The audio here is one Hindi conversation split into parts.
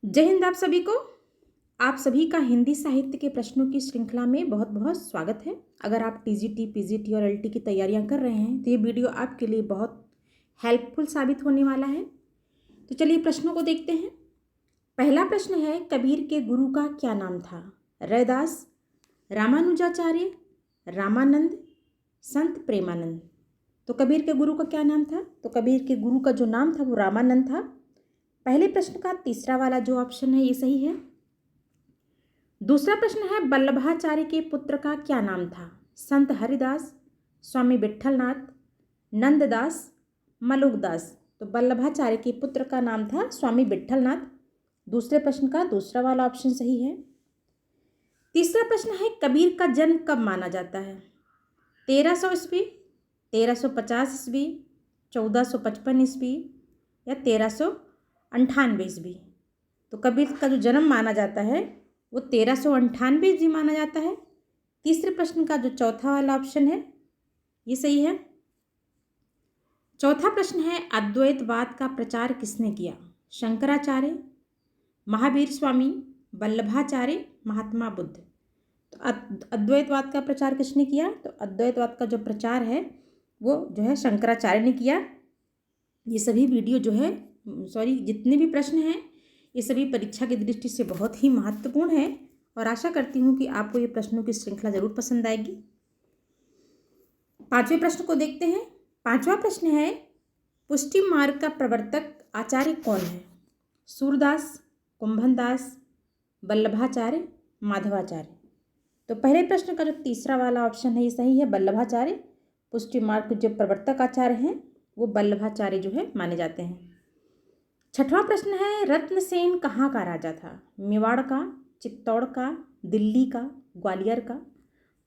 जय हिंद आप सभी को। आप सभी का हिंदी साहित्य के प्रश्नों की श्रृंखला में बहुत बहुत स्वागत है। अगर आप टीजीटी, पीजीटी और एलटी की तैयारियां कर रहे हैं तो ये वीडियो आपके लिए बहुत हेल्पफुल साबित होने वाला है। तो चलिए प्रश्नों को देखते हैं। पहला प्रश्न है, कबीर के गुरु का क्या नाम था? रैदास, रामानुजाचार्य, रामानंद, संत प्रेमानंद। तो कबीर के गुरु का क्या नाम था? तो कबीर के गुरु का जो नाम था वो रामानंद था। पहले प्रश्न का तीसरा वाला जो ऑप्शन है ये सही है। दूसरा प्रश्न है, वल्लभाचार्य के पुत्र का क्या नाम था? संत हरिदास, स्वामी विट्ठलनाथ, नंददास, मलुकदास। तो वल्लभाचार्य के पुत्र का नाम था स्वामी विट्ठलनाथ। दूसरे प्रश्न का दूसरा वाला ऑप्शन सही है। तीसरा प्रश्न है, कबीर का जन्म कब माना जाता है? 1300 ईस्वी, 1350 ईस्वी, 1455 ईस्वी या 1398 ईस्वी। तो कबीर का जो जन्म माना जाता है वो 1398 ईस्वी माना जाता है। तीसरे प्रश्न का जो चौथा वाला ऑप्शन है ये सही है। चौथा प्रश्न है, अद्वैतवाद का प्रचार किसने किया? शंकराचार्य, महावीर स्वामी, वल्लभाचार्य, महात्मा बुद्ध। तो अद्वैतवाद का प्रचार किसने किया? तो अद्वैतवाद का जो प्रचार है वो जो है शंकराचार्य ने किया। ये सभी वीडियो जो है जितने भी प्रश्न हैं ये सभी परीक्षा की दृष्टि से बहुत ही महत्वपूर्ण है और आशा करती हूँ कि आपको ये प्रश्नों की श्रृंखला जरूर पसंद आएगी। पांचवें प्रश्न को देखते हैं। पांचवा प्रश्न है, पुष्टि मार्ग का प्रवर्तक आचार्य कौन है? सूरदास, कुंभनदास, वल्लभाचार्य, माधवाचार्य। तो पहले प्रश्न का जो तीसरा वाला ऑप्शन है ये सही है, वल्लभाचार्य। पुष्टि मार्ग के जो प्रवर्तक आचार्य हैं वो वल्लभाचार्य जो है माने जाते हैं। छठवां प्रश्न है, रत्नसेन कहाँ का राजा था? मेवाड़ का, चित्तौड़ का, दिल्ली का, ग्वालियर का।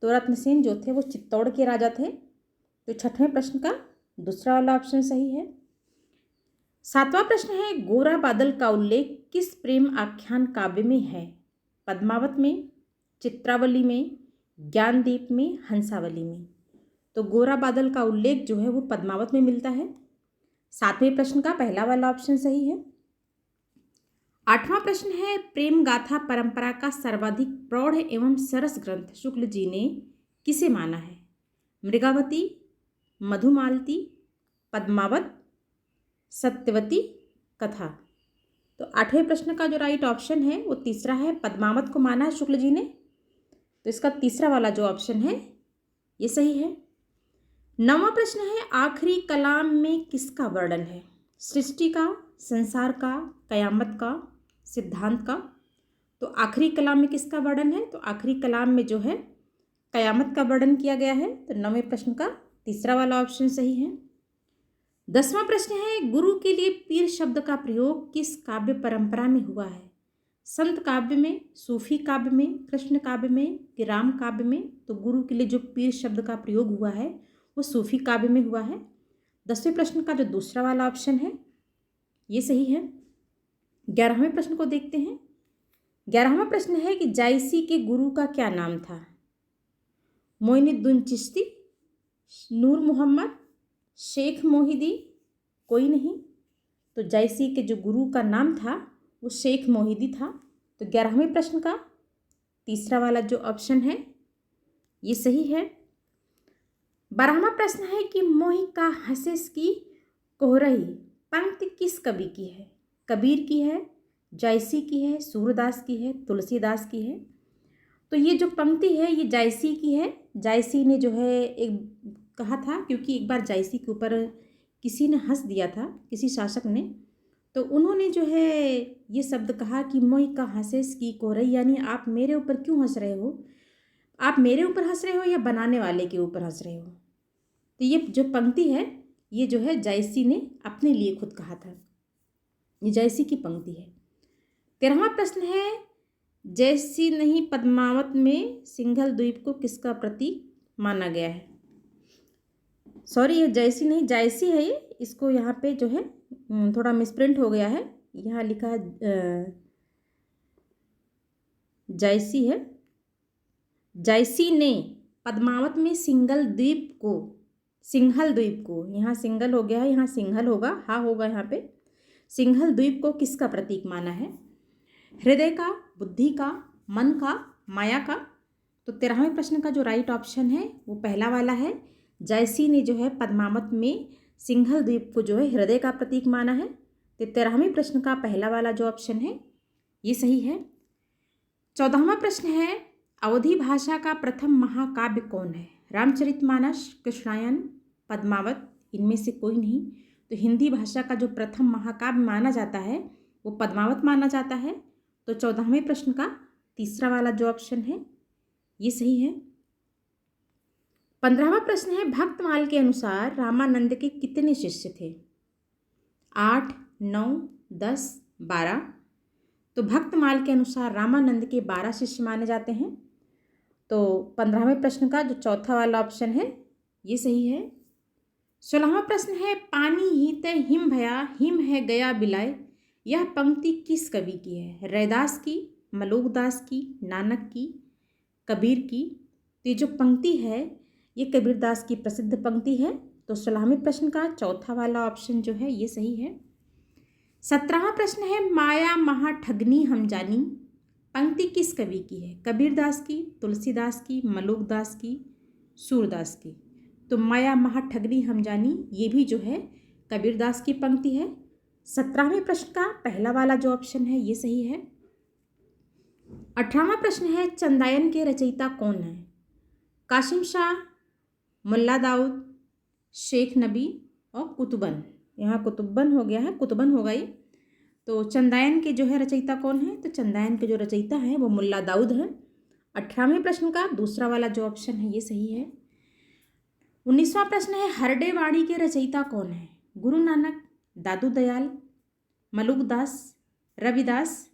तो रत्नसेन जो थे वो चित्तौड़ के राजा थे। तो छठवें प्रश्न का दूसरा वाला ऑप्शन सही है। सातवां प्रश्न है, गोरा बादल का उल्लेख किस प्रेम आख्यान काव्य में है? पद्मावत में, चित्रावली में, ज्ञानदीप में, हंसावली में। तो गोरा बादल का उल्लेख जो है वो पद्मावत में मिलता है। सातवें प्रश्न का पहला वाला ऑप्शन सही है। आठवां प्रश्न है, प्रेम गाथा परंपरा का सर्वाधिक प्रौढ़ एवं सरस ग्रंथ शुक्ल जी ने किसे माना है? मृगावती, मधुमालती, पद्मावत, सत्यवती कथा। तो आठवें प्रश्न का जो राइट ऑप्शन है वो तीसरा है, पद्मावत को माना है शुक्ल जी ने। तो इसका तीसरा वाला जो ऑप्शन है ये सही है। नौवां प्रश्न है, आखिरी कलाम में किसका वर्णन है? सृष्टि का, संसार का, कयामत का, सिद्धांत का। तो आखिरी कलाम में किसका वर्णन है? तो आखिरी कलाम में जो है कयामत का वर्णन किया गया है। तो नौवें प्रश्न का तीसरा वाला ऑप्शन सही है। 10वां प्रश्न है, गुरु के लिए पीर शब्द का प्रयोग किस काव्य परंपरा में हुआ है? संत काव्य में, सूफी काव्य में, कृष्ण काव्य में कि राम काव्य में। तो गुरु के लिए जो पीर शब्द का प्रयोग हुआ है वो सूफी काव्य में हुआ है। 10वें प्रश्न का जो दूसरा वाला ऑप्शन है ये सही है। 11वें प्रश्न को देखते हैं। 11वां प्रश्न है कि जायसी के गुरु का क्या नाम था? मोइनुद्दीन चिश्ती, नूर मोहम्मद, शेख मोहिदी, कोई नहीं। तो जायसी के जो गुरु का नाम था वो शेख मोहिदी था। तो 11वें प्रश्न का तीसरा वाला जो ऑप्शन है ये सही है। 12वां प्रश्न है कि मोहि का हंसेस की कोहरही पंक्ति किस कवि की है? कबीर की है, जायसी की है, सूरदास की है, तुलसीदास की है। तो ये जो पंक्ति है ये जायसी की है। जायसी ने जो है एक कहा था, क्योंकि एक बार जायसी के ऊपर किसी ने हंस दिया था, किसी शासक ने। तो उन्होंने जो है ये शब्द कहा कि मोहि का हंसेस की कोहरही, यानी आप मेरे ऊपर क्यों हंस रहे हो? आप मेरे ऊपर हंस रहे हो या बनाने वाले के ऊपर हंस रहे हो? तो ये जो पंक्ति है ये जो है जायसी ने अपने लिए खुद कहा था। ये जायसी की पंक्ति है। 13वां प्रश्न है, जैसी नहीं पद्मावत में सिंघल द्वीप को किसका प्रतीक माना गया है? सॉरी, ये जैसी नहीं जायसी है। ये इसको यहाँ पे जो है थोड़ा मिसप्रिंट हो गया है। यहाँ लिखा है जायसी है। जायसी ने पद्मावत में सिंघल द्वीप को, यहाँ सिंगल हो गया है, यहाँ सिंघल होगा, हा होगा यहाँ पे। सिंघल द्वीप को किसका प्रतीक माना है? हृदय का, बुद्धि का, मन का, माया का। तो 13वें प्रश्न का जो राइट ऑप्शन है वो पहला वाला है। जयसी ने जो है पद्मावत में सिंघल द्वीप को जो है हृदय का प्रतीक माना है। तो 13वें प्रश्न का पहला वाला जो ऑप्शन है ये सही है। 14वां प्रश्न है, अवधी भाषा का प्रथम महाकाव्य कौन है? रामचरितमानस, कृष्णायन, पद्मावत, इनमें से कोई नहीं। तो हिंदी भाषा का जो प्रथम महाकाव्य माना जाता है वो पद्मावत माना जाता है। तो 14वें प्रश्न का तीसरा वाला जो ऑप्शन है ये सही है। 15वां प्रश्न है, भक्तमाल के अनुसार रामानंद के कितने शिष्य थे? 8, 9, 10, 12। तो भक्तमाल के अनुसार रामानंद के 12 शिष्य माने जाते हैं। तो 15वें प्रश्न का जो चौथा वाला ऑप्शन है ये सही है। 16वां प्रश्न है, पानी ही तय हिम भया, हिम है गया बिलाए। यह पंक्ति किस कवि की है? रैदास की, मलोकदास की, नानक की, कबीर की। तो ये जो पंक्ति है ये कबीरदास की प्रसिद्ध पंक्ति है। तो 16वें प्रश्न का चौथा वाला ऑप्शन जो है ये सही है। 17वां प्रश्न है, माया महा ठगनी हम जानी। पंक्ति किस कवि की है? कबीरदास की, तुलसीदास की, मलोकदास की, सूरदास की। तो माया महा ठगनी हम जानी ये भी जो है कबीरदास की पंक्ति है। 17वें प्रश्न का पहला वाला जो ऑप्शन है ये सही है। 18वां प्रश्न है, चंदायन के रचयिता कौन है? कासिम शाह, मुल्ला दाऊद, शेख नबी और कुतुबन। यहाँ कुतुबन हो गया है, कुतुबन होगा ये। तो चंदायन के जो है रचयिता कौन है? तो चंदायन के जो रचयिता हैं वो मुल्ला दाऊद है। 18वें प्रश्न का दूसरा वाला जो ऑप्शन है ये सही है। 19वां प्रश्न है, हरडेवाड़ी के रचयिता कौन है? गुरु नानक, दादू दयाल, मलुकदास, रविदास।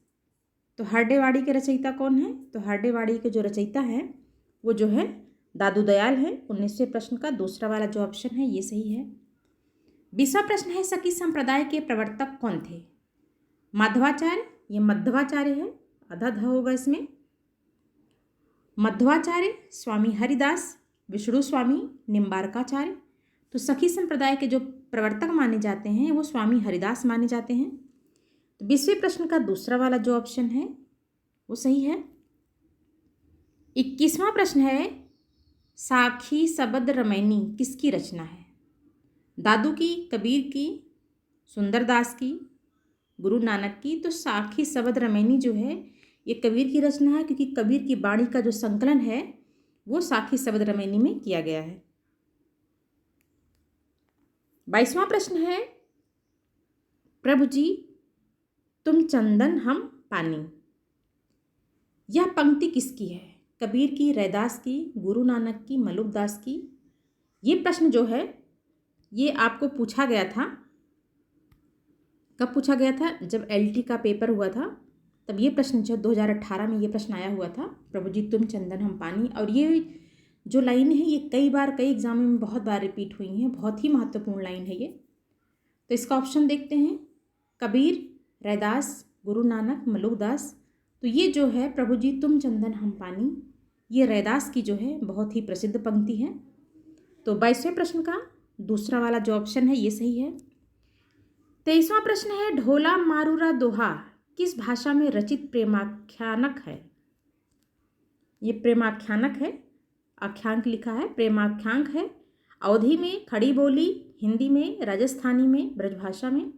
तो हरडेवाड़ी के रचयिता कौन है? तो हरडेवाड़ी के जो रचयिता हैं वो जो है दादू दयाल है। 19वें प्रश्न का दूसरा वाला जो ऑप्शन है ये सही है। 20वां प्रश्न है, सखी संप्रदाय के प्रवर्तक कौन थे? माधवाचार्य, ये मध्वाचार्य है, आधा ध होगा इसमें। मध्वाचार्य, स्वामी हरिदास, विष्णु स्वामी, निम्बारकाचार्य। तो सखी संप्रदाय के जो प्रवर्तक माने जाते हैं वो स्वामी हरिदास माने जाते हैं। तो 20वें प्रश्न का दूसरा वाला जो ऑप्शन है वो सही है। 21वां प्रश्न है, साखी सबद रमैनी किसकी रचना है? दादू की, कबीर की, सुंदरदास की, गुरु नानक की। तो साखी सबद रमैनी जो है ये कबीर की रचना है, क्योंकि कबीर की वाणी का जो संकलन है वो साखी सबद रमैनी में किया गया है। 22वां प्रश्न है, प्रभु जी तुम चंदन हम पानी। यह पंक्ति किसकी है? कबीर की, रैदास की, गुरु नानक की, मलुकदास की। ये प्रश्न जो है ये आपको पूछा गया था। कब पूछा गया था? जब LT का पेपर हुआ था तब ये प्रश्न जो 2018 में ये प्रश्न आया हुआ था, प्रभु जी तुम चंदन हम पानी। और ये जो लाइन है ये कई बार कई एग्जाम में बहुत बार रिपीट हुई हैं, बहुत ही महत्वपूर्ण लाइन है ये। तो इसका ऑप्शन देखते हैं, कबीर, रैदास, गुरु नानक, मलुकदास। तो ये जो है प्रभु जी तुम चंदन हम पानी, ये रैदास की जो है बहुत ही प्रसिद्ध पंक्ति है। तो 22वें प्रश्न का दूसरा वाला जो ऑप्शन है ये सही है। 23वां प्रश्न है, ढोला मारूरा दोहा किस भाषा में रचित प्रेमाख्यानक है? ये प्रेमाख्यानक है, आख्यांक लिखा है, प्रेमाख्यांक है। अवधी में, खड़ी बोली, हिंदी में, राजस्थानी में, ब्रजभाषा में।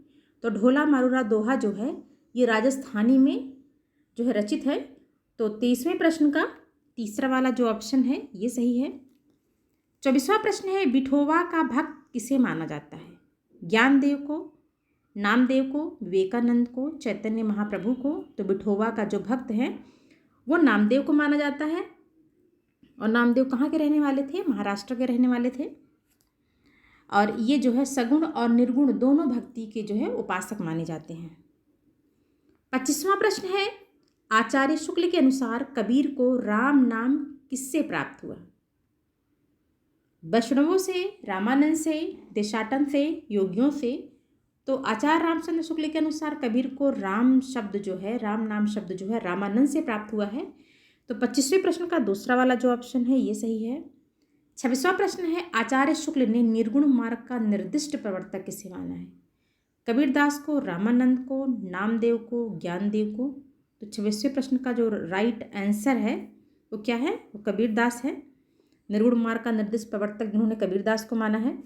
तो ढोला मारूरा दोहा जो है ये राजस्थानी में जो है रचित है। तो 23वें प्रश्न का तीसरा वाला जो ऑप्शन है ये सही है। 24वां प्रश्न है, विठोबा का भक्त किसे माना जाता है? ज्ञानदेव को, नामदेव को, विवेकानंद को, चैतन्य महाप्रभु को। तो विठोबा का जो भक्त है वो नामदेव को माना जाता है। और नामदेव कहाँ के रहने वाले थे? महाराष्ट्र के रहने वाले थे। और ये जो है सगुण और निर्गुण दोनों भक्ति के जो है उपासक माने जाते हैं। 25वां प्रश्न है, आचार्य शुक्ल के अनुसार कबीर को राम नाम किससे प्राप्त हुआ? वैष्णवों से, रामानंद से, देशाटन से, योगियों से। तो आचार्य रामचंद्र शुक्ल के अनुसार कबीर को राम शब्द जो है, राम नाम शब्द जो है रामानंद से प्राप्त हुआ है। तो 25वें प्रश्न का दूसरा वाला जो ऑप्शन है ये सही है। 26वां प्रश्न है, आचार्य शुक्ल ने निर्गुण मार्ग का निर्दिष्ट प्रवर्तक किसे माना है? कबीरदास को, रामानंद को, नामदेव को, ज्ञानदेव को। तो 26वें प्रश्न का जो राइट आंसर है वो क्या है? वो कबीरदास है। निर्गुण मार्ग का निर्दिष्ट प्रवर्तक जिन्होंने कबीरदास को माना है।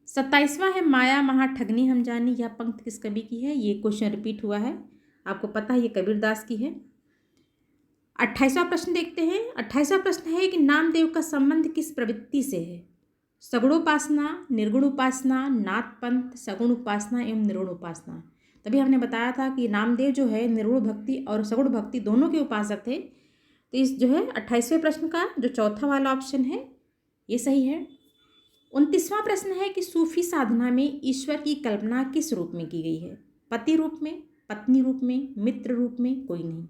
27वां है माया महा ठगनी हम जानी। यह पंक्ति किस कवि की है? ये क्वेश्चन रिपीट हुआ है, आपको पता है ये कबीरदास की है। 28वां प्रश्न देखते हैं। 28वां प्रश्न है कि नामदेव का संबंध किस प्रवृत्ति से है? सगुणोपासना, निर्गुण उपासना, नाथ पंथ, सगुण उपासना एवं निर्गुण उपासना। तभी हमने बताया था कि नामदेव जो है निर्गुण भक्ति और सगुण भक्ति दोनों के उपासक थे। तो इस जो है 28वें प्रश्न का जो चौथा वाला ऑप्शन है ये सही है। 29वां प्रश्न है कि सूफी साधना में ईश्वर की कल्पना किस रूप में की गई है? पति रूप में, पत्नी रूप में, मित्र रूप में, कोई नहीं।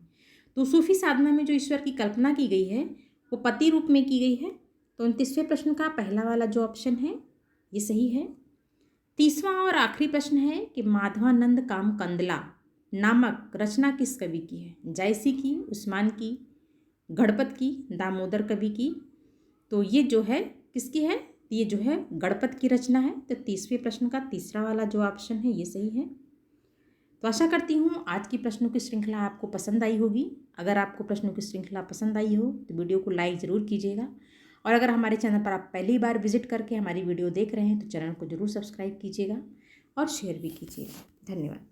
तो सूफी साधना में जो ईश्वर की कल्पना की गई है वो पति रूप में की गई है। तो 29वें प्रश्न का पहला वाला जो ऑप्शन है ये सही है। 30वां और आखिरी प्रश्न है कि माधवानंद काम कंदला नामक रचना किस कवि की है? जायसी की, उस्मान की, गणपत की, दामोदर कवि की। तो ये जो है किसकी है? ये जो है गणपत की रचना है। तो 30वें प्रश्न का तीसरा वाला जो ऑप्शन है ये सही है। तो आशा करती हूँ आज की प्रश्नों की श्रृंखला आपको पसंद आई होगी। अगर आपको प्रश्नों की श्रृंखला पसंद आई हो तो वीडियो को लाइक ज़रूर कीजिएगा, और अगर हमारे चैनल पर आप पहली बार विजिट करके हमारी वीडियो देख रहे हैं तो चैनल को ज़रूर सब्सक्राइब कीजिएगा और शेयर भी कीजिएगा। धन्यवाद।